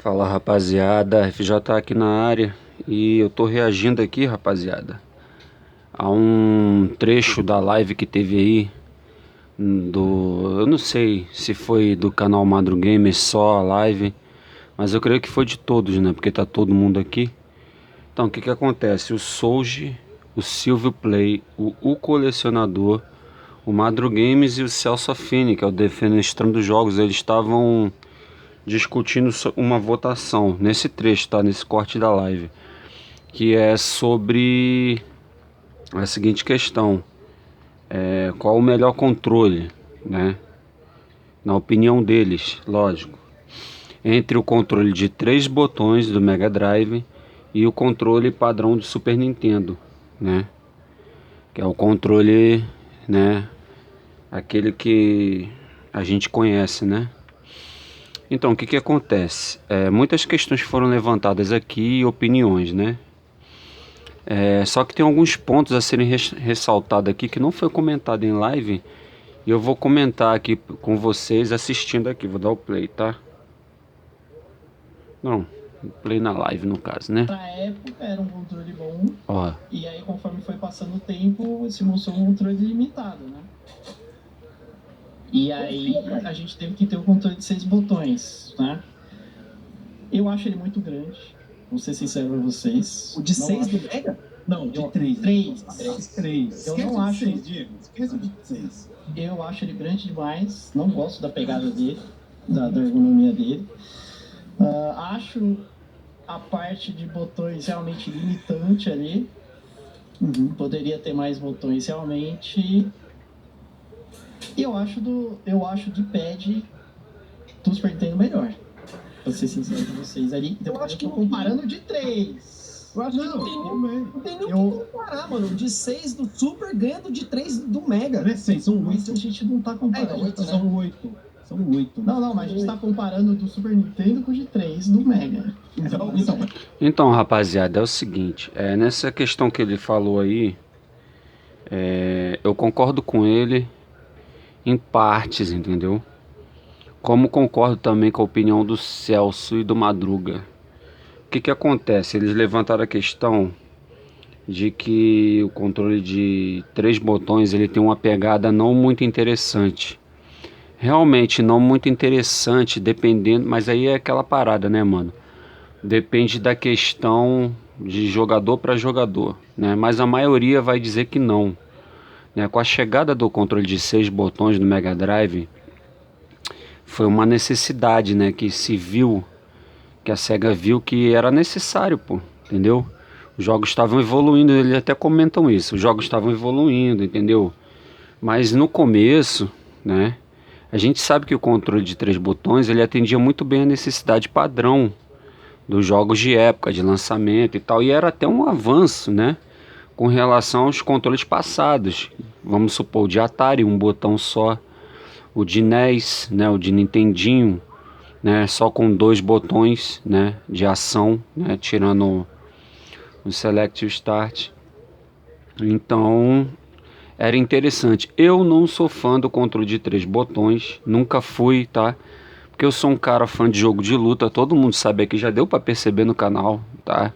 Fala rapaziada, FJ aqui na área e eu tô reagindo aqui, rapaziada, a um trecho da live que teve aí eu não sei se foi do canal Madru Gamer só a live, mas eu creio que foi de todos, né? Porque tá todo mundo aqui. Então, o que que acontece? O Souji, o Silvio Play, o Colecionador, o Madru Games e o Celso Affini, que é o defenestrando dos jogos, eles estavam discutindo uma votação nesse trecho, tá? Nesse corte da live, que é sobre a seguinte questão: qual o melhor controle, né? Na opinião deles, lógico, entre o controle de 3 botões do Mega Drive e o controle padrão do Super Nintendo, né? Que é o controle, né? Aquele que a gente conhece, né? Então, o que que acontece? Muitas questões foram levantadas aqui, opiniões, né? Só que tem alguns pontos a serem ressaltados aqui que não foi comentado em live. E eu vou comentar aqui com vocês assistindo aqui. Vou dar o play, tá? Não, play na live no caso, né? Na época era um controle bom. Ó. E aí conforme foi passando o tempo, se mostrou um controle limitado, né? E aí a gente teve que ter o controle de 6 botões, né? Eu acho ele muito grande, vou ser sincero pra vocês. O de 6 do Mega? Não, de 3. 3. Eu não acho. Esquece o de 6. Eu acho ele grande demais, não gosto da pegada dele, da ergonomia dele. Acho a parte de botões realmente limitante ali. Poderia ter mais botões realmente. E eu acho de pad do Super Nintendo melhor. Pra ser sincero com vocês ali. Então, eu acho que eu tô comparando de 3. Eu acho que não tem nem o que comparar, mano. O de 6 do Super ganha do de 3 do Mega. Não é 6, são 8. A gente não tá comparando. 8, né? São 8. São 8. Não, mas a gente tá comparando do Super Nintendo com o de 3 do Mega. Então, rapaziada, é o seguinte. Nessa questão que ele falou aí, eu concordo com ele em partes, entendeu? Como concordo também com a opinião do Celso e do Madruga. O que que acontece? Eles levantaram a questão de que o controle de 3 botões ele tem uma pegada não muito interessante. Realmente não muito interessante, dependendo, mas aí é aquela parada, né, mano? Depende da questão de jogador para jogador, né? Mas a maioria vai dizer que não, né? Com a chegada do controle de 6 botões no Mega Drive, foi uma necessidade, né? Que a SEGA viu que era necessário, pô, entendeu? Os jogos estavam evoluindo, eles até comentam isso, os jogos estavam evoluindo, entendeu? Mas no começo, né? A gente sabe que o controle de 3 botões ele atendia muito bem a necessidade padrão dos jogos de época, de lançamento e tal, e era até um avanço, né? Com relação aos controles passados. Vamos supor, o de Atari, um botão só, o de NES, né? O de Nintendinho, né? Só com 2 botões, né? De ação, né? Tirando o Select e o Start. Então era interessante. Eu não sou fã do controle de 3 botões, nunca fui, tá? Porque eu sou um cara fã de jogo de luta, todo mundo sabe aqui, já deu pra perceber no canal, tá?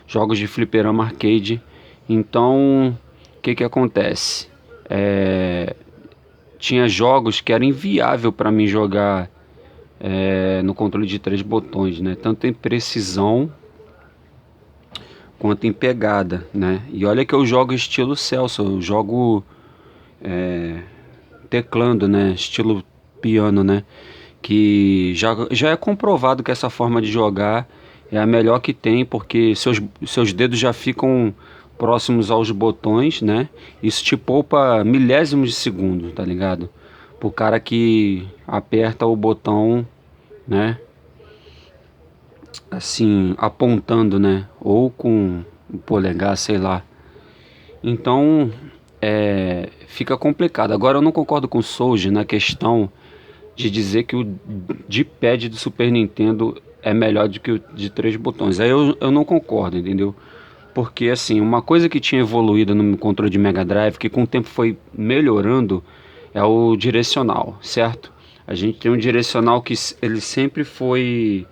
Jogos de fliperama arcade. Então, o que que acontece? Tinha jogos que era inviável pra mim jogar no controle de 3 botões, né? Tanto em precisão quanto em pegada, né? E olha que eu jogo estilo Celso, eu jogo teclando, né? Estilo piano, né? Que já é comprovado que essa forma de jogar é a melhor que tem, porque seus dedos já ficam próximos aos botões, né? Isso te poupa milésimos de segundo, tá ligado? Pro cara que aperta o botão, né? Assim, apontando, né? Ou com o polegar, sei lá. Então, fica complicado. Agora eu não concordo com o Souji na questão de dizer que o D-pad do Super Nintendo é melhor do que o de 3 botões. Aí eu não concordo, entendeu? Porque assim, uma coisa que tinha evoluído no controle de Mega Drive, que com o tempo foi melhorando, é o direcional, certo? A gente tem um direcional que ele sempre foi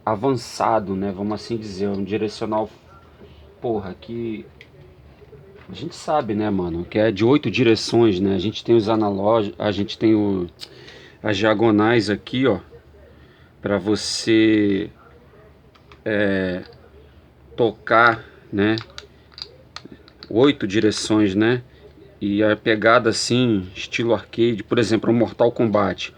avançado, né? Vamos assim dizer, um direcional, porra, que a gente sabe, né, mano, que é de 8 direções, né? A gente tem os analógicos, a gente tem as diagonais aqui, ó, para você tocar, né? 8 direções, né? E a pegada assim, estilo arcade, por exemplo, o Mortal Kombat.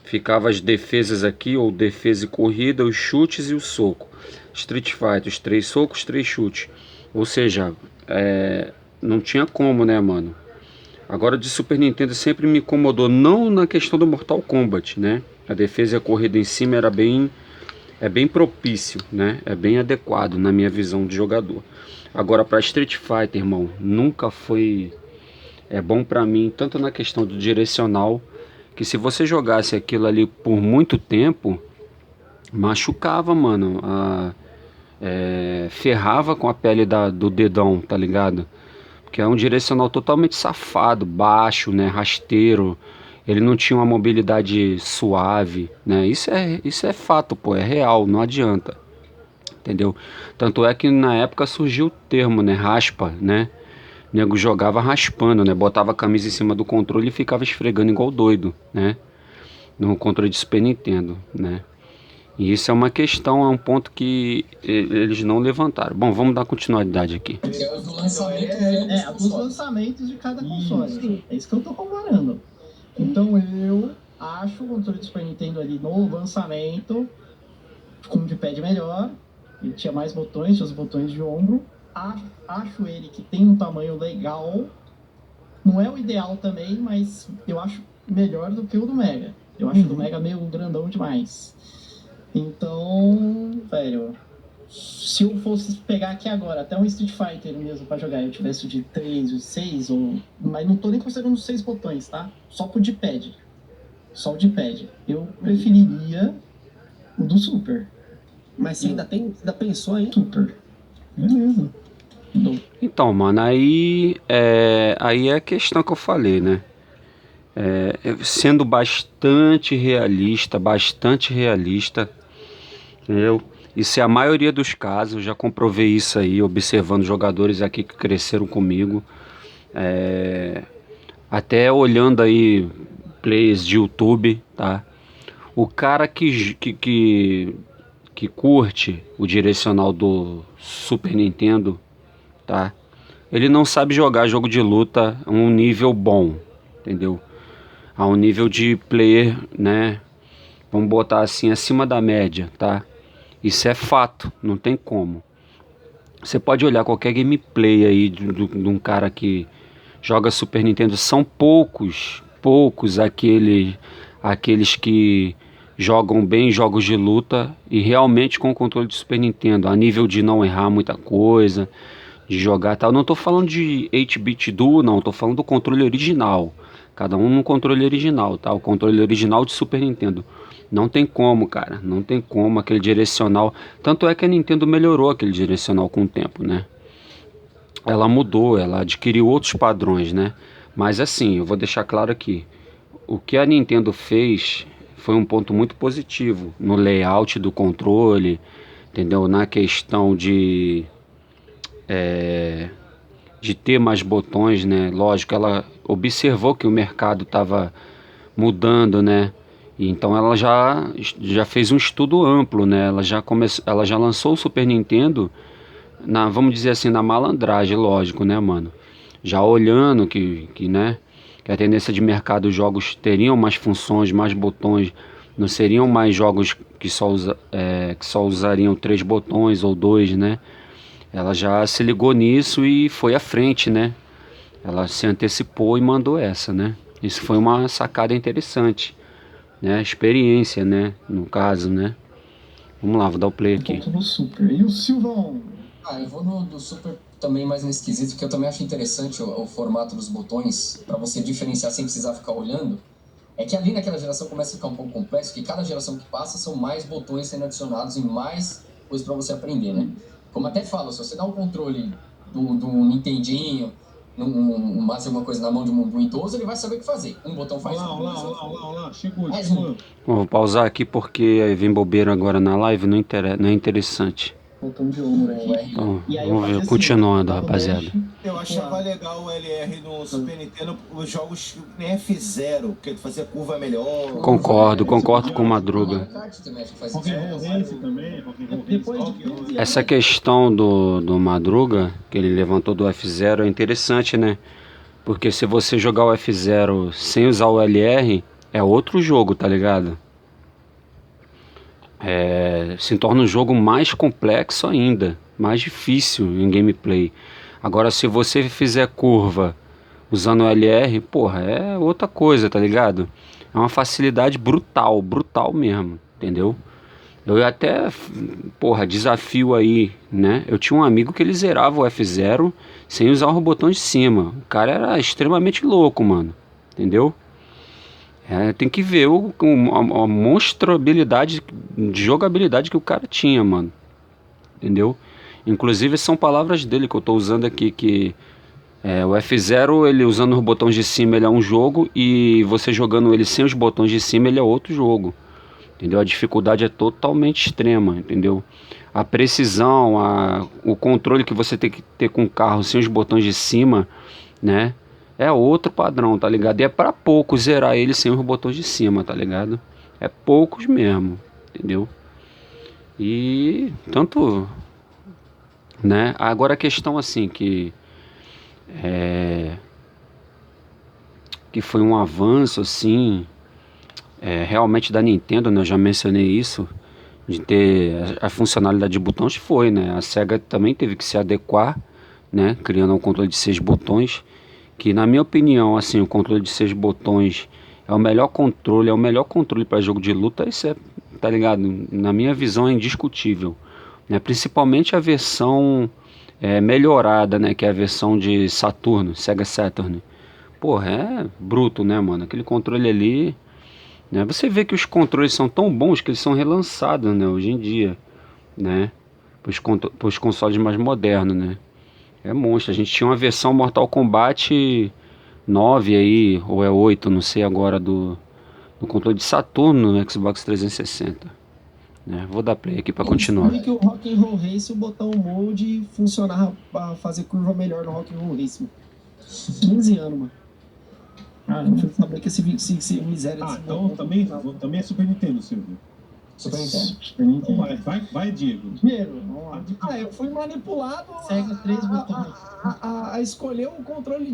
Ficava as defesas aqui, ou defesa e corrida, os chutes e o soco. Street Fighter, os 3 socos, 3 chutes. Ou seja, não tinha como, né, mano? Agora de Super Nintendo sempre me incomodou, não na questão do Mortal Kombat, né? A defesa e a corrida em cima é bem propício, né? É bem adequado na minha visão de jogador. Agora para Street Fighter, irmão, nunca foi bom para mim, tanto na questão do direcional, que se você jogasse aquilo ali por muito tempo, machucava, mano. Ferrava com a pele do dedão, tá ligado? Porque é um direcional totalmente safado, baixo, né, rasteiro. Ele não tinha uma mobilidade suave, né? Isso é fato, pô, é real, não adianta, entendeu? Tanto é que na época surgiu o termo, né, raspa, né? O nego jogava raspando, né? Botava a camisa em cima do controle e ficava esfregando igual doido, né? No controle de Super Nintendo, né? E isso é uma questão, é um ponto que eles não levantaram. Bom, vamos dar continuidade aqui. É o do lançamento dos lançamentos de cada console. É isso que eu tô comparando. Então eu acho o controle do Super Nintendo ali no lançamento com um D-pad melhor. Ele tinha mais botões, tinha os botões de ombro. Acho ele que tem um tamanho legal. Não é o ideal também, mas eu acho melhor do que o do Mega. Eu acho o do Mega meio grandão demais. Então, velho, se eu fosse pegar aqui agora, até um Street Fighter mesmo pra jogar, eu tivesse o de 3, o 6, mas não tô nem considerando os 6 botões, tá? Só pro D-pad. Só o D-pad. Eu preferiria o do Super. Mas você ainda pensou aí? Super. Beleza. Então, mano, aí é a questão que eu falei, né? Sendo bastante realista, entendeu? Isso é a maioria dos casos, eu já comprovei isso aí, observando jogadores aqui que cresceram comigo. Até olhando aí plays de YouTube, tá? O cara que curte o direcional do Super Nintendo, tá? Ele não sabe jogar jogo de luta a um nível bom, entendeu? A um nível de player, né? Vamos botar assim, acima da média, tá? Isso é fato, não tem como. Você pode olhar qualquer gameplay aí de um cara que joga Super Nintendo, são poucos aqueles que jogam bem jogos de luta e realmente com o controle de Super Nintendo, a nível de não errar muita coisa, de jogar tal. Não tô falando de 8-bit Duo, não, tô falando do controle original. Cada um no controle original, tá? O controle original de Super Nintendo. Não tem como, cara. Não tem como aquele direcional. Tanto é que a Nintendo melhorou aquele direcional com o tempo, né? Ela mudou, ela adquiriu outros padrões, né? Mas assim, eu vou deixar claro aqui. O que a Nintendo fez foi um ponto muito positivo no layout do controle, entendeu? Na questão de ter mais botões, né? Lógico, ela observou que o mercado estava mudando, né? E então ela já fez um estudo amplo, né? Ela já lançou o Super Nintendo vamos dizer assim, na malandragem, lógico, né, mano? Já olhando né, que a tendência de mercado, os jogos teriam mais funções, mais botões, não seriam mais jogos que só usariam 3 botões ou 2, né? Ela já se ligou nisso e foi à frente, né? Ela se antecipou e mandou essa, né? Isso foi uma sacada interessante, né? Experiência, né? No caso, né? Vamos lá, vou dar o play aqui. No Super. E o Silvão? Eu vou no do Super também mais nesse quesito, que eu também acho interessante o formato dos botões, para você diferenciar sem precisar ficar olhando. É que ali naquela geração começa a ficar um pouco complexo, que cada geração que passa são mais botões sendo adicionados e mais coisas para você aprender, né? Como até falo, se você dá um controle do Nintendinho mais alguma coisa na mão de um idoso, ele vai saber o que fazer. Um botão faz Olha lá, chegou. Bom, vou pausar aqui porque aí vem bobeira agora na live, não é interessante. Botão de ouro aqui. Então, E aí eu vamos fazia ver, assim, continuando, dava o rapaziada. dash, Eu achava legal o LR no Super Nintendo, os jogos nem F0, porque tu fazia curva melhor. Concordo com o Madruga. Rock'n'Roll Race também, Rock'n'Roll Race. Depois de Rock'n'Roll 15 anos, Essa questão do Madruga, que ele levantou do F0, é interessante, né? Porque se você jogar o F0 sem usar o LR, é outro jogo, tá ligado? Se torna um jogo mais complexo ainda, mais difícil em gameplay. Agora, se você fizer curva usando o LR, porra, é outra coisa, tá ligado? É uma facilidade brutal, brutal mesmo, entendeu? Eu até, porra, desafio aí, né? Eu tinha um amigo que ele zerava o F0 sem usar o botão de cima. O cara era extremamente louco, mano, entendeu? Tem que ver a monstruabilidade de jogabilidade que o cara tinha, mano. Entendeu? Inclusive são palavras dele que eu tô usando aqui, que o F0, ele usando os botões de cima, ele é um jogo, e você jogando ele sem os botões de cima, ele é outro jogo. Entendeu? A dificuldade é totalmente extrema, entendeu? A precisão, o controle que você tem que ter com o carro sem os botões de cima, né? É outro padrão, tá ligado? E é pra poucos zerar ele sem os botões de cima, tá ligado? É poucos mesmo, entendeu? E tanto, né? Agora a questão assim que foi um avanço assim, realmente da Nintendo, né? Eu já mencionei isso, de ter a funcionalidade de botões, foi, né? A Sega também teve que se adequar, né? Criando um controle de 6 botões, que na minha opinião, assim, o controle de 6 botões é o melhor controle para jogo de luta. Isso tá ligado? Na minha visão é indiscutível, né? Principalmente a versão melhorada, né? Que é a versão de Saturno, Sega Saturn. Porra, é bruto, né, mano? Aquele controle ali, né? Você vê que os controles são tão bons que eles são relançados, né, hoje em dia, né? Para os consoles mais modernos, né? É monstro. A gente tinha uma versão Mortal Kombat 9 aí, ou é 8, não sei agora, do controle de Saturno no Xbox 360. Né? Vou dar play aqui para continuar. descobri que o Rock'n'Roll Race, o botão Mode funcionava pra fazer curva melhor no Rock'n'Roll Race. 15 anos, mano. Eu fui saber que esse miséria desse então botão também é Super Nintendo, Silvio. Super Nintendo. Super Nintendo. Vai, Diego. Primeiro, vamos lá. eu fui manipulado Sega 3 botões. a escolher um controle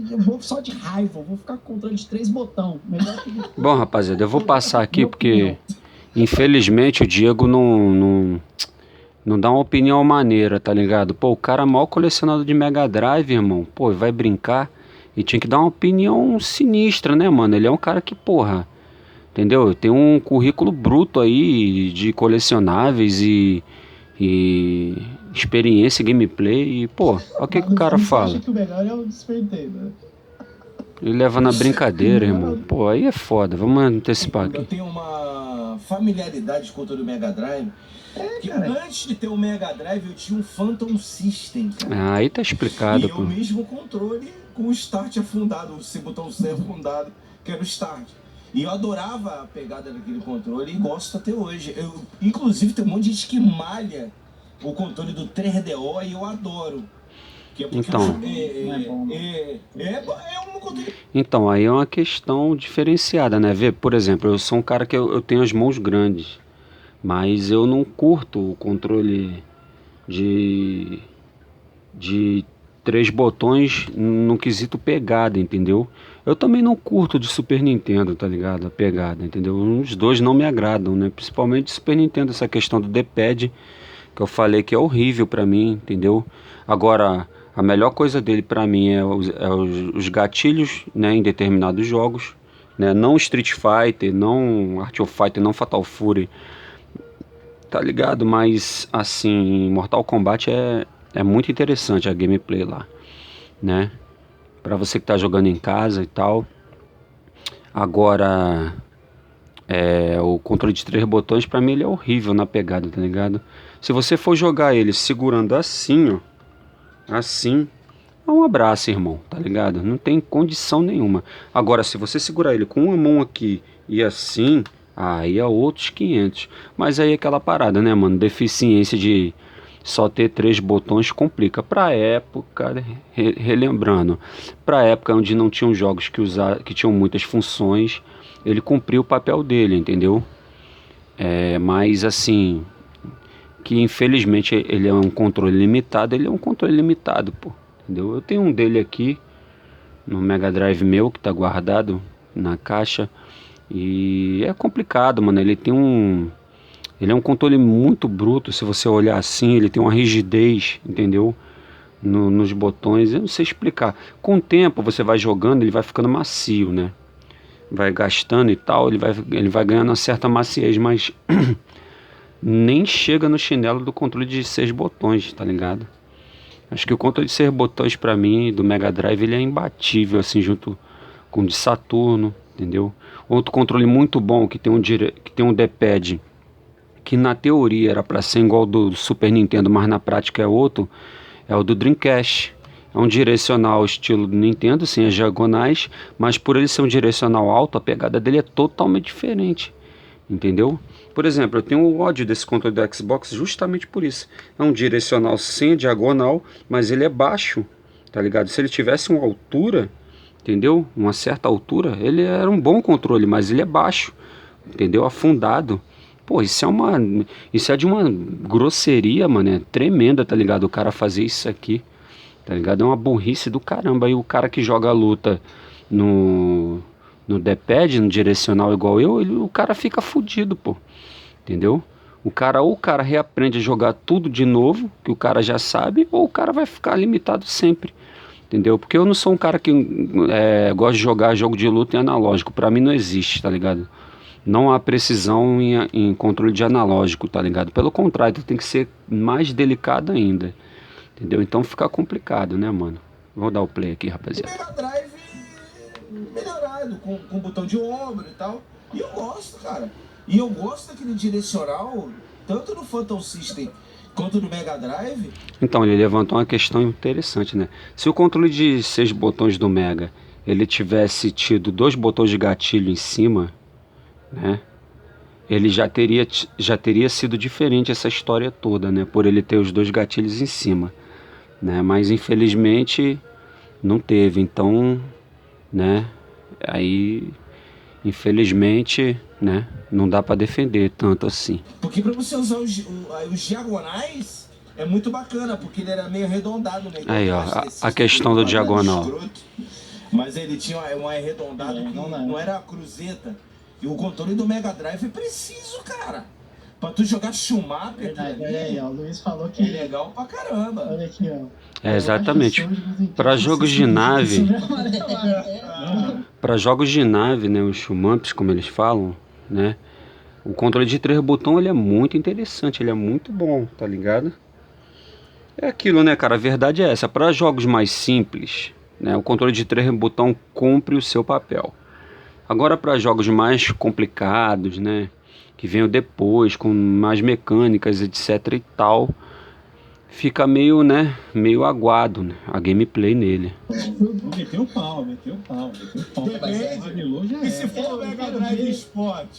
eu vou só de raiva, eu vou ficar com controle de 3 botões. Melhor que... Bom, rapaziada, eu vou passar aqui porque infelizmente o Diego não dá uma opinião maneira, tá ligado? Pô, o cara é maior colecionador de Mega Drive, irmão. Pô, vai brincar e tinha que dar uma opinião sinistra, né, mano? Ele é um cara que, porra, entendeu? Tem um currículo bruto aí de colecionáveis e experiência, gameplay e, pô, olha o que o cara fala. Acho que o melhor é o Super Nintendo, né? Ele leva na brincadeira, irmão. Pô, aí é foda. Vamos antecipar Eu aqui. tenho uma familiaridade com o controle do Mega Drive. Que antes de ter o Mega Drive, eu tinha um Phantom System, cara. Aí tá explicado, E pô. o mesmo controle com o Start afundado, o botão C afundado, que era o Start. E eu adorava a pegada daquele controle e gosto até hoje. Inclusive, tem um monte de gente que malha o controle do 3DO e eu adoro. Que é porque Então. um controle. Então, aí é uma questão diferenciada, né? Vê, por exemplo, eu sou um cara que eu tenho as mãos grandes, mas eu não curto o controle de 3 botões no quesito pegada, entendeu? Eu também não curto de Super Nintendo, tá ligado? A pegada, entendeu? Os dois não me agradam, né? Principalmente de Super Nintendo, essa questão do D-pad, que eu falei que é horrível pra mim, entendeu? Agora, a melhor coisa dele pra mim é os gatilhos, né, em determinados jogos, né? Não Street Fighter, não Art of Fighter, não Fatal Fury, tá ligado? Mas, assim, Mortal Kombat é muito interessante a gameplay lá, né? Pra você que tá jogando em casa e tal. Agora, o controle de 3 botões, pra mim ele é horrível na pegada, tá ligado? Se você for jogar ele segurando assim, ó, assim, um abraço, irmão, tá ligado? Não tem condição nenhuma. Agora, se você segurar ele com uma mão aqui e assim, aí é outros 500. Mas aí é aquela parada, né, mano? Deficiência de só ter 3 botões complica. Pra época, relembrando, pra época onde não tinham jogos que tinham muitas funções, ele cumpriu o papel dele, entendeu? Mas assim, que infelizmente ele é um controle limitado, ele é um controle limitado, pô. Entendeu? Eu tenho um dele aqui no Mega Drive meu que tá guardado na caixa e é complicado, mano. Ele é um controle muito bruto. Se você olhar assim, ele tem uma rigidez, entendeu? Nos botões, eu não sei explicar. Com o tempo você vai jogando, ele vai ficando macio, né? Vai gastando e tal, ele vai ganhando uma certa maciez, mas nem chega no chinelo do controle de 6 botões, tá ligado? Acho que o controle de 6 botões pra mim, do Mega Drive, ele é imbatível, assim, junto com o de Saturno, entendeu? Outro controle muito bom, que tem um D-pad, que na teoria era pra ser igual ao do Super Nintendo, mas na prática é outro, é o do Dreamcast. É um direcional estilo do Nintendo, sem as diagonais, mas por ele ser um direcional alto, a pegada dele é totalmente diferente, entendeu? Por exemplo, eu tenho o ódio desse controle do Xbox justamente por isso. É um direcional sem diagonal, mas ele é baixo, tá ligado? Se ele tivesse uma altura, entendeu? Uma certa altura, ele era um bom controle, mas ele é baixo, entendeu? Afundado. Pô, isso é de uma grosseria, mano, é tremenda, tá ligado? O cara fazer isso aqui, tá ligado? É uma burrice do caramba. E o cara que joga a luta no D-pad, no direcional igual o cara fica fudido, pô. Entendeu? Ou o cara reaprende a jogar tudo de novo, que o cara já sabe, ou o cara vai ficar limitado sempre. Entendeu? Porque eu não sou um cara que gosta de jogar jogo de luta em analógico. Pra mim não existe, tá ligado? Não há precisão em controle de analógico, tá ligado? Pelo contrário, tem que ser mais delicado ainda. Entendeu? Então fica complicado, né, mano? Vou dar o play aqui, rapaziada. Mega Drive melhorado, com botão de ombro e tal. E eu gosto, cara. E eu gosto daquele direcional, tanto no Phantom System quanto no Mega Drive. Então, ele levantou uma questão interessante, né? Se o controle de 6 botões do Mega, ele tivesse tido 2 botões de gatilho em cima, né? Ele já teria sido diferente essa história toda, né? Por ele ter os 2 gatilhos em cima, né? Mas infelizmente não teve, então, né? Aí, infelizmente, né? Não dá pra defender tanto assim. Porque pra você usar os diagonais é muito bacana, porque ele era meio arredondado, né? Aí, ó, a questão do diagonal. Mas ele tinha um arredondado que não era a cruzeta. E o controle do Mega Drive é preciso, cara. Pra tu jogar Shumap, Verdade, olha aí, ó, o Luiz falou que é legal pra caramba. Olha aqui, ó. Exatamente. Para jogos de nave, né, os shumamps, como eles falam, né? O controle de 3 botões, ele é muito interessante, ele é muito bom, tá ligado? É aquilo, né, cara? A verdade é essa. Para jogos mais simples, né, o controle de 3 botões cumpre o seu papel. Agora, para jogos mais complicados, né, que venham depois, com mais mecânicas, etc e tal, fica meio, né, meio aguado, né, a gameplay nele. Meteu o pau. Aguilou já E se for o Mega Drive Sport?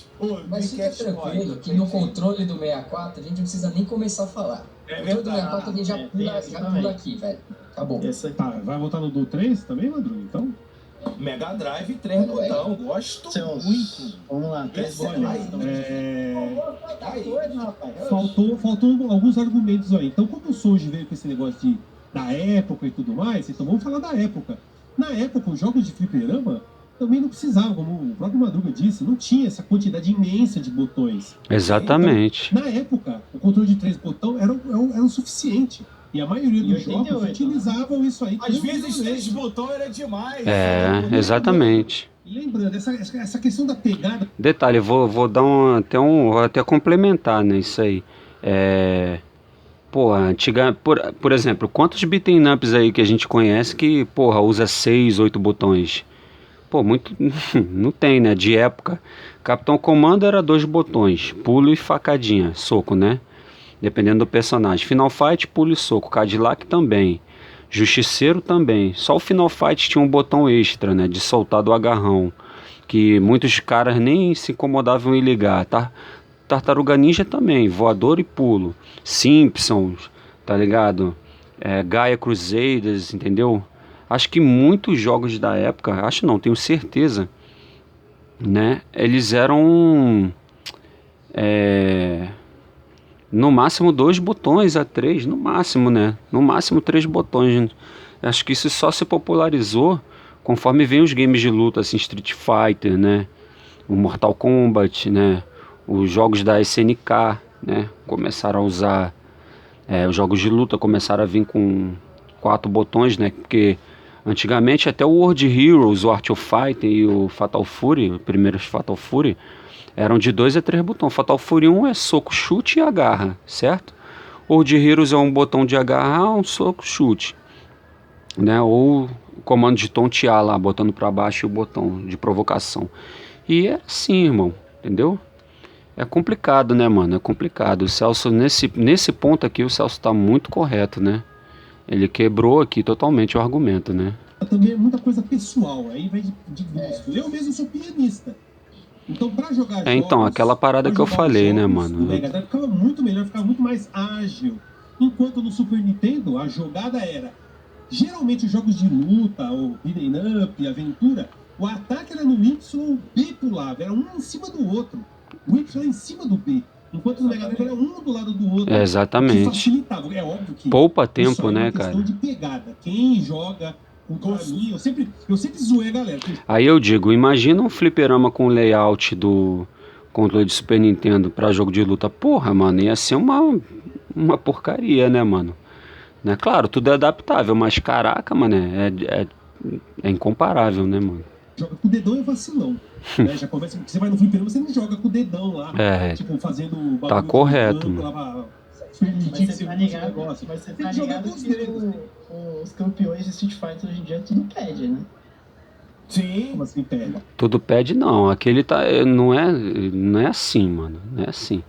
Mas fica tranquilo que no controle do 64 a gente não precisa nem começar a falar. O controle do 64 a gente já pula aqui, velho. Acabou. Tá, vai voltar no do 3 também, Madruga, então? Mega Drive 3 botão, gosto muito. Vamos lá, 3 botões. Tá doido, rapaz. Faltou alguns argumentos aí. Então, como o Souji veio com esse negócio da época e tudo mais, então vamos falar da época. Na época, os jogos de fliperama também não precisavam, como o próprio Madruga disse, não tinha essa quantidade imensa de botões. Exatamente. Então, na época, o controle de 3 botões era o suficiente. E a maioria dos jogos utilizavam isso aí. Às vezes 3 botões era demais. Exatamente. E lembrando, essa questão da pegada... Detalhe, vou dar vou até complementar, né, isso aí. Por exemplo, quantos beat'em ups aí que a gente conhece que, porra, usa 6, 8 botões? Pô, muito... não tem, né, de época. Capitão Comando era 2 botões, pulo e facadinha, soco, né? Dependendo do personagem. Final Fight, pulo e soco. Cadillac também. Justiceiro também. Só o Final Fight tinha um botão extra, né? De soltar do agarrão. Que muitos caras nem se incomodavam em ligar, tá? Tartaruga Ninja também, voador e pulo. Simpsons, tá ligado? Gaia Crusaders, entendeu? Acho que muitos jogos da época, acho não, tenho certeza, né? Eles eram no máximo 2 botões a 3, no máximo, né? No máximo 3 botões. Acho que isso só se popularizou conforme vem os games de luta, assim, Street Fighter, né? O Mortal Kombat, né? Os jogos da SNK, né? Começaram a usar, os jogos de luta começaram a vir com 4 botões, né? Porque antigamente até o World Heroes, o Art of Fighting e o Fatal Fury, os primeiros Fatal Fury, eram de 2 a 3 botões. Fatal Fury 1 é soco, chute e agarra, certo? World Heroes é um botão de agarrar, um soco, chute, né? Ou o comando de tontear lá, botando para baixo e o botão de provocação. E é assim, irmão, entendeu? É complicado, né, mano? É complicado. O Celso, nesse ponto aqui, o Celso tá muito correto, né? Ele quebrou aqui totalmente o argumento, né? Também é muita coisa pessoal, aí vai de gosto. Eu mesmo sou pianista. Então, pra jogar jogos... Então, aquela parada que eu falei, né, mano? O Mega Drive ficava muito melhor, ficava muito mais ágil. Enquanto no Super Nintendo, a jogada era... Geralmente, os jogos de luta, ou beat'em up, aventura, o ataque era no Y, o B pulava. Era um em cima do outro. O Y era em cima do B. Enquanto no Mega Drive era um do lado do outro. Exatamente. Que facilitava. É óbvio que... Poupa tempo, é né, uma questão cara? de pegada. Quem joga... Eu sempre zoei a galera. Aí eu digo, imagina um fliperama com layout do controle de Super Nintendo pra jogo de luta. Porra, mano, ia ser uma porcaria, né, mano? Né? Claro, tudo é adaptável, mas caraca, mano, é incomparável, né, mano? Joga com o dedão é vacilão. Né? Já começa, você vai no fliperama, você não joga com o dedão lá. Tipo, fazendo bagulho. Tá correto, mano. Lá, Mas você tá ligado, que os campeões de Street Fighter hoje em dia tudo pede, né? Sim. Como assim pede? Tudo pede não, aquele tá, não é assim, mano, não é assim.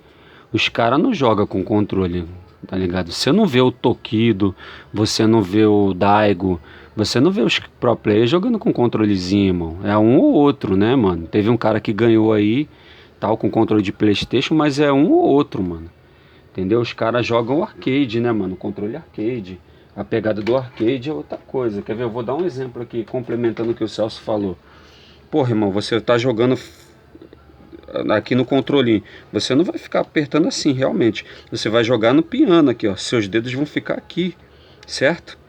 Os caras não jogam com controle, tá ligado? Você não vê o Tokido, você não vê o Daigo, você não vê os pro players jogando com controlezinho, irmão. É um ou outro, né, mano? Teve um cara que ganhou aí, tal, com controle de PlayStation, mas é um ou outro, mano. Entendeu? Os caras jogam arcade, né, mano? Controle arcade. A pegada do arcade é outra coisa. Quer ver? Eu vou dar um exemplo aqui, complementando o que o Celso falou. Porra, irmão, você tá jogando aqui no controlinho. Você não vai ficar apertando assim, realmente. Você vai jogar no piano aqui, ó. Seus dedos vão ficar aqui, certo?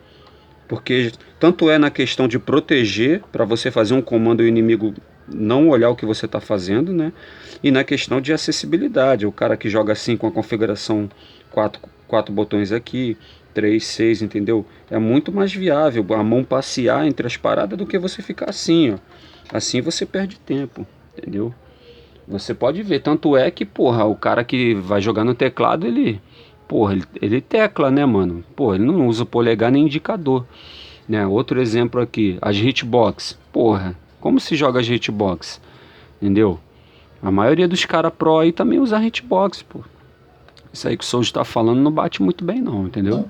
Porque tanto é na questão de proteger, para você fazer um comando e o inimigo não olhar o que você está fazendo, né? E na questão de acessibilidade, o cara que joga assim com a configuração 4 botões aqui, 3, 6, entendeu? É muito mais viável a mão passear entre as paradas do que você ficar assim, ó. Assim você perde tempo, entendeu? Você pode ver, tanto é que, porra, o cara que vai jogar no teclado, ele tecla, né, mano? Porra, ele não usa o polegar nem indicador, né? Outro exemplo aqui, as hitbox. Porra, como se joga as hitbox? Entendeu? A maioria dos caras pro aí também usa hitbox, pô. Isso aí que o Souza tá falando não bate muito bem não, entendeu?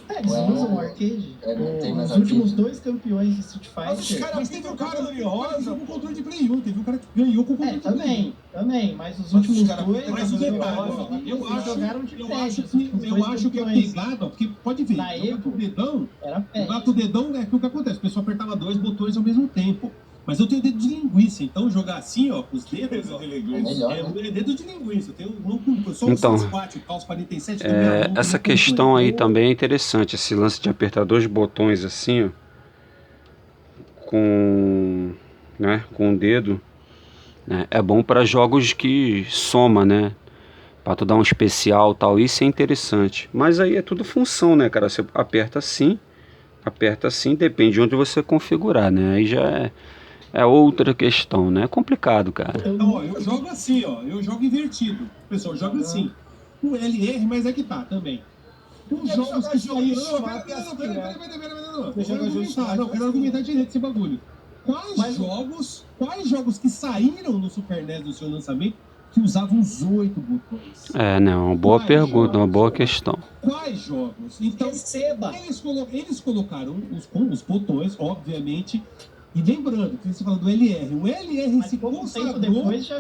Eles usam o arcade. Não tem mais Os últimos arcade. 2 campeões de Street Mas os Fighter... caras teve um cara do Rosa com controle de Play 1, teve um cara que ganhou com controle de Play 1. Também, mas os últimos dois... Mas o detalhe, jogaram de pad. eu acho que a pegada, porque pode ver, Na jogar com o dedão, Era pad. jogar com o dedão é o que acontece, o pessoal apertava 2 botões ao mesmo tempo. Mas eu tenho dedo de linguiça, então jogar assim, ó, com os dedos, ó, É melhor, né? é dedo de linguiça. Eu sou Então, um 64, calço 47, tenho minha mão, essa tenho questão aí controle. também é interessante, esse lance de apertar 2 botões assim, ó, com o dedo, né? É bom para jogos que soma, né? Para tu dar um especial, tal, isso é interessante. Mas aí é tudo função, né, cara? Você aperta assim, depende de onde você configurar, né? Aí já é outra questão, né? É complicado, cara. Então, ó, eu jogo assim, ó, eu jogo invertido. O pessoal joga assim. O LR, mas é que tá também. Os jogos que saíram. Não, quero argumentar direito esse bagulho. Quais jogos que saíram no Super NES do seu lançamento que usavam os 8 botões? É, né? Uma boa Quais pergunta, uma jogos? boa questão. Quais jogos? Então, Receba! eles colocaram os botões, obviamente, e lembrando, que você fala do LR. O LR Mas se pouco tempo consagrou. depois já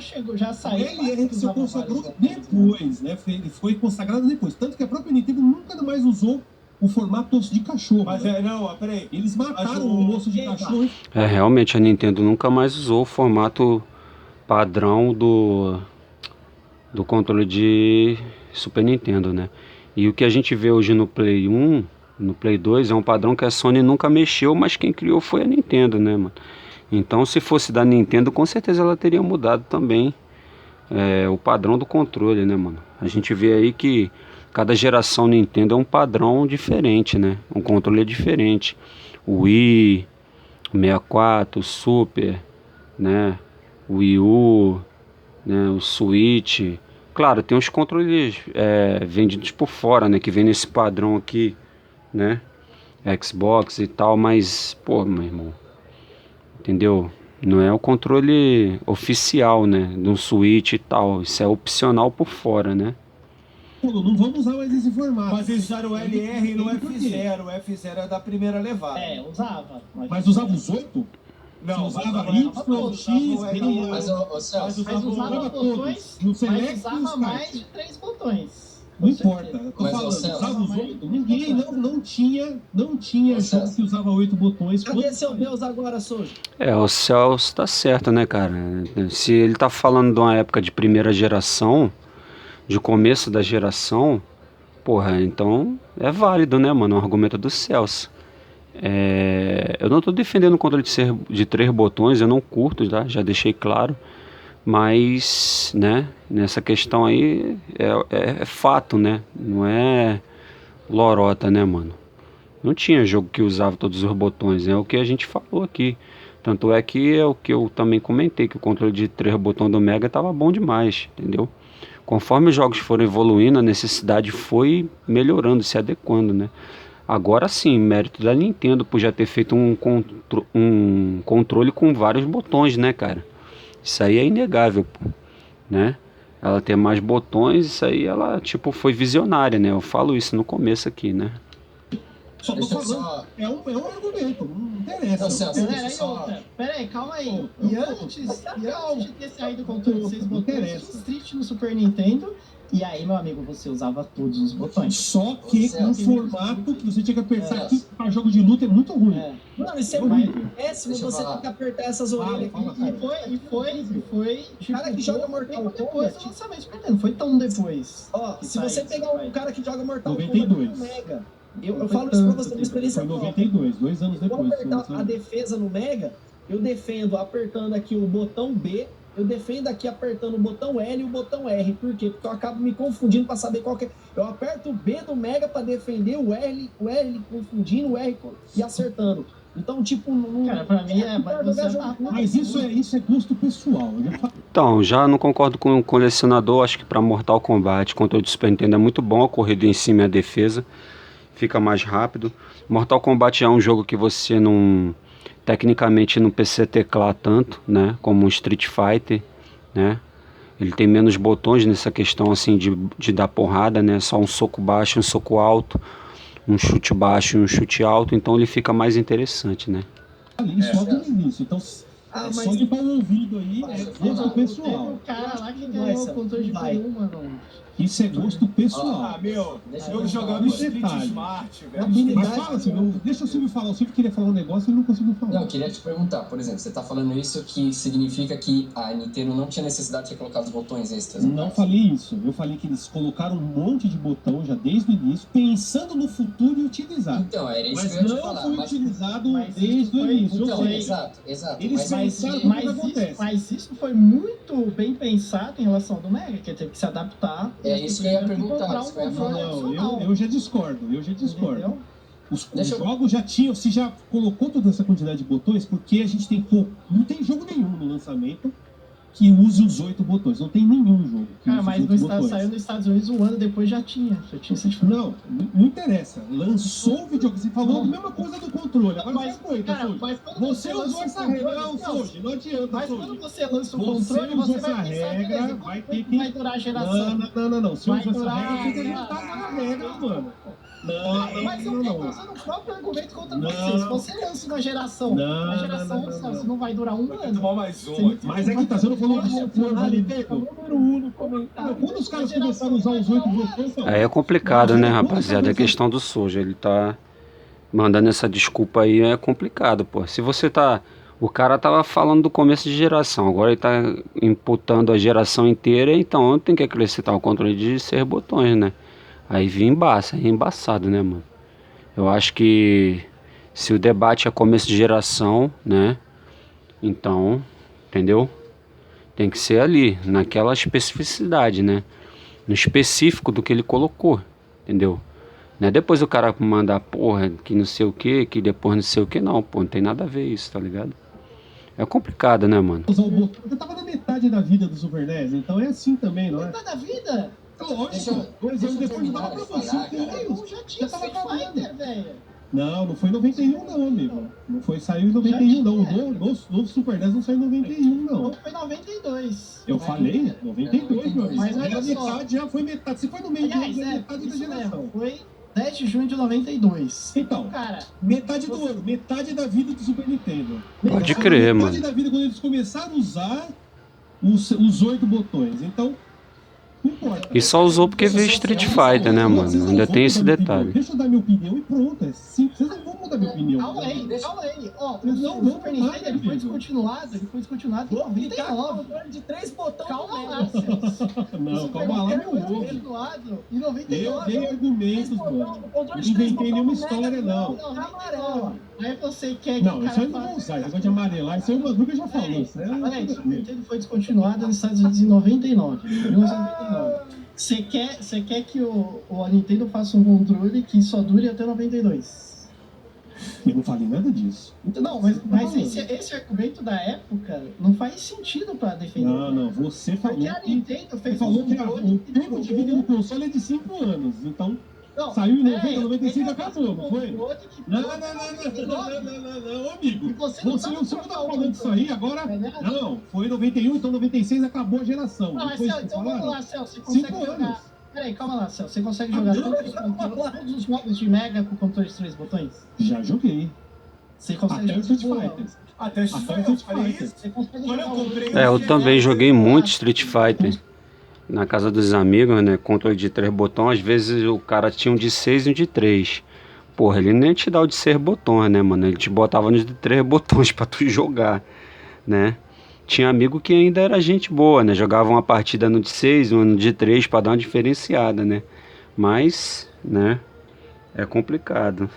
O saiu. LR se consagrou depois, né? Ele foi consagrado depois. Tanto que a própria Nintendo nunca mais usou o formato osso de cachorro. Mas né? peraí. Eles mataram Mas o osso de cachorro. É, realmente a Nintendo nunca mais usou o formato padrão do controle de Super Nintendo, né? E o que a gente vê hoje no Play 1, no Play 2, é um padrão que a Sony nunca mexeu, mas quem criou foi a Nintendo, né, mano? Então, se fosse da Nintendo, com certeza ela teria mudado também o padrão do controle, né, mano? A gente vê aí que cada geração Nintendo é um padrão diferente, né? Um controle é diferente. O Wii, o 64, o Super, né? O Wii U, né? O Switch. Claro, tem os controles vendidos por fora, né? Que vem nesse padrão aqui, né? Xbox e tal, mas, pô, meu irmão, entendeu? Não é o controle oficial, né? Do Switch e tal. Isso é opcional por fora, né? Pô, não vamos usar mais esse formato. Mas eles usaram o LR e no F0. O F0 é da primeira levada. Usava. Mas usava os 8? Não, Você usava mas Y, X, B, Mas, ô Celso, Mas usava botões, no mas Select e usava no mais Start. de 3 botões. Não importa, eu tô Mas, falando, Celso, usava os 8. Ninguém não tinha jogo Celso. que usava 8 botões. Cadê seu Deus agora, Souza? O Celso tá certo, né, cara? Se ele tá falando de uma época de primeira geração, de começo da geração, porra, então é válido, né, mano? O argumento do Celso. Eu não tô defendendo o controle de 3 botões, eu não curto, tá? Já deixei claro. Mas, né, nessa questão aí é fato, né? Não é lorota, né, mano? Não tinha jogo que usava todos os botões, é o que a gente falou aqui. Tanto é que é o que eu também comentei, que o controle de 3 botões do Mega tava bom demais, entendeu? Conforme os jogos foram evoluindo, a necessidade foi melhorando, se adequando, né? Agora sim, mérito da Nintendo por já ter feito um controle com vários botões, né, cara? Isso aí é inegável, pô, né? Ela ter mais botões, isso aí ela, tipo, foi visionária, né? Eu falo isso no começo aqui, né? Só tô Deixa eu falando, só- é um argumento, não interessa. Não, Celso, Peraí, outra. Peraí, calma aí. E antes de ter saído o controle de 6 Não botões, interessa. tinha Street no Super Nintendo. E aí, meu amigo, você usava todos os botões. Só que Celso. um formato que você tinha que apertar Celso. aqui para jogo de luta é muito ruim. Mano, isso é Mas- muito péssimo Deixa eu você falar. ter que apertar essas orelhas Fala, aqui. fala. E foi. Tipo, Cara que joga pouco Mortal tempo depois Kombat. do lançamento do Super Nintendo. Não foi tão depois. Ó, Que se você saiu, pegar um saiu. cara que joga Mortal 92. Kombat no Mega, eu Não falo foi isso pra tanto você, uma tempo. experiência Foi em própria. 92, 2 anos Eu vou depois. apertar a defesa no Mega, eu defendo apertando aqui o botão B, eu defendo aqui apertando o botão L e o botão R. Por quê? Porque eu acabo me confundindo pra saber qual que é. Eu aperto o B do Mega pra defender o R confundindo o R e acertando. Então, tipo, não. Cara, pra mim é. pra Você jogar jogo tá- Mas isso é gosto pessoal. Eu já falei. Então, já não concordo com o colecionador, acho que para Mortal Kombat, controle do Super Nintendo é muito bom, a corrida em cima e a defesa fica mais rápido. Mortal Kombat é um jogo que você não, tecnicamente não precisa teclar tanto, né, como um Street Fighter, né. Ele tem menos botões nessa questão assim de dar porrada, né, só um soco baixo, um soco alto, um chute baixo e um chute alto, então ele fica mais interessante, né. Isso logo no início. Então, mas- só de pôr o ouvido aí é gosto Teve pessoal. um cara lá que Vai, ganhou o Celso, controle de vai. Play 1, mano. Isso é gosto pessoal. Ah, meu, Deixa eu eu jogava falar. Street Detalhe. Smart, É velho. Mas fala, Silvio, deixa o Silvio falar. O Silvio queria falar um negócio e ele não conseguiu falar. Não, eu queria te perguntar, por exemplo, você tá falando isso que significa que a Nintendo não tinha necessidade de colocar os botões extras? no Não caso? falei isso. Eu falei que eles colocaram um monte de botão já desde o início, pensando no futuro e utilizar. Então, era isso Mas que eu ia te não falar. foi Mas, utilizado mas desde isso o foi- início. então, Ou seja, exato. eles Mas, pensaram- Mas que acontece? isso foi muito bem pensado em relação ao do Mega, que teve que se adaptar. É isso que eu ia perguntar, Comprar isso que eu ia controle falar. adicional, eu já discordo. entendeu? Os Deixa eu- jogos já tinham, se já colocou toda essa quantidade de botões, porque a gente tem pouco. Não tem jogo nenhum no lançamento que use os 8 botões. Não tem nenhum jogo que Cara, use mas os 8 botões. saiu nos Estados Unidos um ano depois já tinha essa diferença. Não interessa. Lançou o videogame. Você falou a mesma coisa do controle. Agora Mas, você foi, cara, Soji. mas quando Você lança usou o essa controle, regra. Não, Soji, não adianta, Mas Soji. quando você lança o Você controle, usou você essa vai pensar, regra, beleza, vai quanto ter que... vai durar a geração. Não. Você Vai usou essa durar, regra, você sei não lá, tá na regra, mano. Mas eu tô usando o próprio argumento contra você. Se você lança uma geração, você não vai durar um ano. Tomar mais um aqui. Mas é que tá, você não falou que for validado. Número 1 no comentário. Quando os caras começaram a usar os 8 botões... Aí é complicado, né, rapaziada? A questão do Soji, ele tá mandando essa desculpa aí, é complicado, pô. Se você tá... O cara tava falando do começo de geração, agora ele tá imputando a geração inteira, então tem que acrescentar o controle de 6 botões, né? Aí é embaçado, né, mano? Eu acho que se o debate é começo de geração, né? Então, entendeu? Tem que ser ali, naquela especificidade, né? No específico do que ele colocou, entendeu? Não é depois o cara mandar, porra, que não sei o que depois não sei o que, não, pô, não tem nada a ver isso, tá ligado? É complicado, né, mano? Usar o botão. Eu tava na metade da vida do Super NES, então é assim também, não é? Metade da vida? Lógico, 2 anos depois dava pra você o que Eu já tinha Street Fighter, velho. Não foi em 91 não, amigo. Não foi, saiu em 91 não. O novo Super NES não saiu em 91 não. Não foi em 92. Eu falei 92, meu amigo. Mas olha só. Metade já foi metade. Se foi no meio do ano, Aliás, foi metade da isso geração. mesmo. Foi 10 de junho de 92. Então, Cara, metade do ano, metade da vida do Super Nintendo. Pode crer, metade mano. da vida quando eles começaram a usar os 8 botões. Então, não importa. E só usou porque veio Street Fighter, né, mano? Ainda tem esse detalhe. Deixa eu dar minha opinião e pronto. É simples. Vocês não vão mudar minha opinião. calma aí. Ó, Não, o Super Nintendo ele foi amigo. descontinuado em 99. De 3 botões. Calma lá, Celso. Não, O calma lá, Super meu Nintendo foi ovo. descontinuado em Eu 99. dei argumentos, mano. Não inventei nenhuma história, não. Não, amarelo. Aí você quer que Não, o isso cara aí não vou faça... usar. Esse negócio de amarelar, isso aí o Madruga já falou. Isso é Olha aí, o Super Nintendo foi descontinuado nos Estados Unidos em 99. 1999. Você quer que a Nintendo faça um controle que só dure até 92? Eu não falei nada disso. Então, não, mas esse argumento da época não faz sentido pra defender. Não, você falou Porque a que... Nintendo Você fez falou um que controle o tempo de vida do console é de 5 anos. Então, Não, saiu em 90, peraí, 95 ele acabou, fez um não foi? controle que Não, dura amigo. E você não Você tá não tá falando disso aí, agora... Tá vendo? Não, foi em 91, então 96 acabou a geração. Não, mas Depois Celso, que então vamos falaram, lá, Celso. Você consegue 5 jogar. anos. Peraí, calma lá, Celso. Você consegue jogar todos os modos de Mega com controle de 3 botões? Já joguei. Você consegue Até o jogar Street Fighter. Até o Street Até o Fighter. Street Fighter. Você consegue Quando eu jogar comprei É, eu também joguei muito Street Fighter na casa dos amigos, né? Controle de 3 botões. Às vezes o cara tinha um de 6 e um de 3. Porra, ele nem te dá o de 6 botões, né, mano? Ele te botava nos de 3 botões pra tu jogar, né? Tinha amigo que ainda era gente boa, né? Jogava uma partida no de 6, uma no de 3 pra dar uma diferenciada, né? Mas, né? É complicado.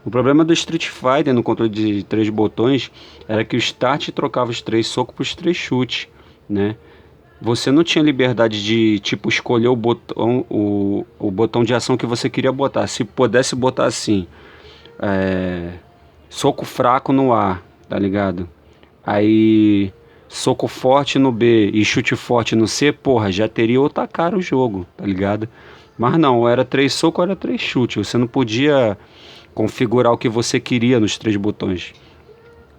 O problema do Street Fighter no controle de 3 botões era que o start trocava os 3 socos para os 3 chutes, né? Você não tinha liberdade de, tipo, escolher o botão de ação que você queria botar. Se pudesse botar assim, soco fraco no A, tá ligado? Aí, soco forte no B e chute forte no C, porra, já teria outra cara o jogo, tá ligado? Mas não, era 3 socos, era 3 chutes. Você não podia configurar o que você queria nos 3 botões.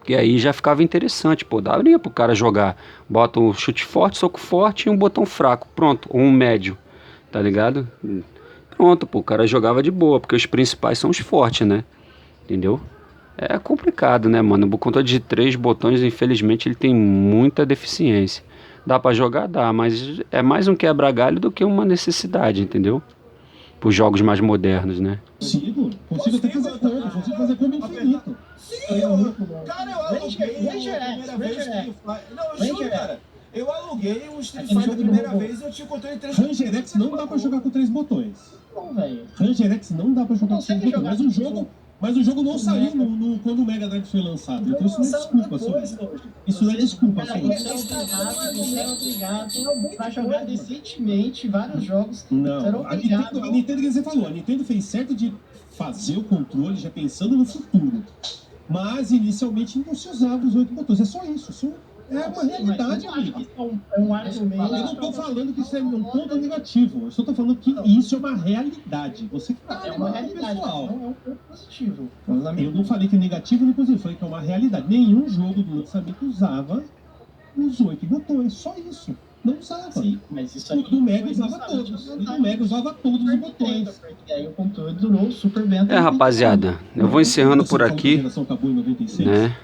E aí já ficava interessante, pô, daria pro cara jogar. Bota um chute forte, soco forte e um botão fraco, pronto, ou um médio, tá ligado? Pronto, pô, o cara jogava de boa, porque os principais são os fortes, né? Entendeu? É complicado, né, mano? O controle de 3 botões, infelizmente, ele tem muita deficiência. Dá pra jogar? Dá, mas é mais um quebra-galho do que uma necessidade, entendeu? Para os jogos mais modernos, né? Consigo até fazer combo, consigo fazer combo infinito. Cara, eu aluguei Ranger a X, primeira vez Ranger que Não, eu juro, cara. Eu aluguei o Street Aquele Fighter a jogo primeira do vez e eu tinha controle de 3 Ranger X não dá pra jogar com 3 botões. Não, velho. Ranger X não dá pra jogar com 3 Consegue botões. jogar Mas o jogo não saiu quando o Mega Drive foi lançado. Então isso não é desculpa, só. Isso não é desculpa, só. Você é obrigado pra jogar decentemente vários jogos. Não, a Nintendo, que você falou, a Nintendo fez certo de fazer o controle já pensando no futuro. Mas inicialmente não se usava os 8 botões. É só isso. É uma realidade, Mas amigo. isso é um argumento. Eu não tô falando que isso é um ponto negativo. Eu só tô falando que isso é uma realidade. Você que tá É uma levando pro realidade, pessoal. não é um ponto positivo. Mas na minha Eu não falei que é negativo nem positivo, eu falei que é uma realidade. Nenhum jogo do lançamento usava os 8 botões, só isso. Não usava. Sim, mas isso O aí do Mega foi usava justamente todos. a O vantagem do Mega usava todos os botões. Porque aí o controle durou super bem até Rapaziada, eu vou encerrando por Você falou que a aqui, geração acabou em 96? né?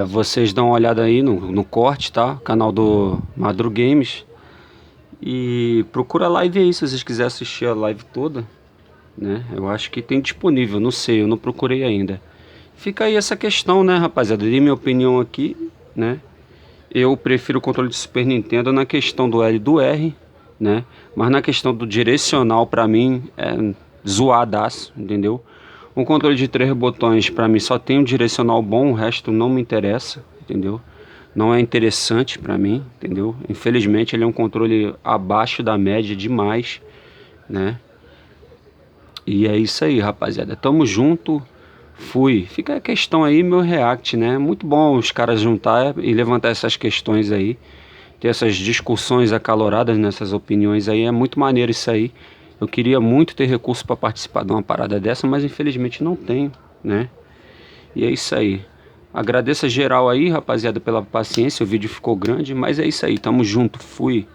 Vocês dão uma olhada aí no corte, tá? Canal do Madru Games. E procura a live aí se vocês quiserem assistir a live toda, né? Eu acho que tem disponível, não sei, eu não procurei ainda. Fica aí essa questão, né, rapaziada? Dei minha opinião aqui, né? Eu prefiro o controle de Super Nintendo na questão do L e do R, né? Mas na questão do direcional, pra mim, é zoadaço, entendeu? Um controle de 3 botões, pra mim, só tem um direcional bom, o resto não me interessa, entendeu? Não é interessante pra mim, entendeu? Infelizmente, ele é um controle abaixo da média demais, né? E é isso aí, rapaziada. Tamo junto. Fui. Fica a questão aí, meu react, né? Muito bom os caras juntar e levantar essas questões aí. Ter essas discussões acaloradas nessas opiniões aí. É muito maneiro isso aí. Eu queria muito ter recurso para participar de uma parada dessa, mas infelizmente não tenho, né? E é isso aí. Agradeço a geral aí, rapaziada, pela paciência. O vídeo ficou grande, mas é isso aí. Tamo junto. Fui.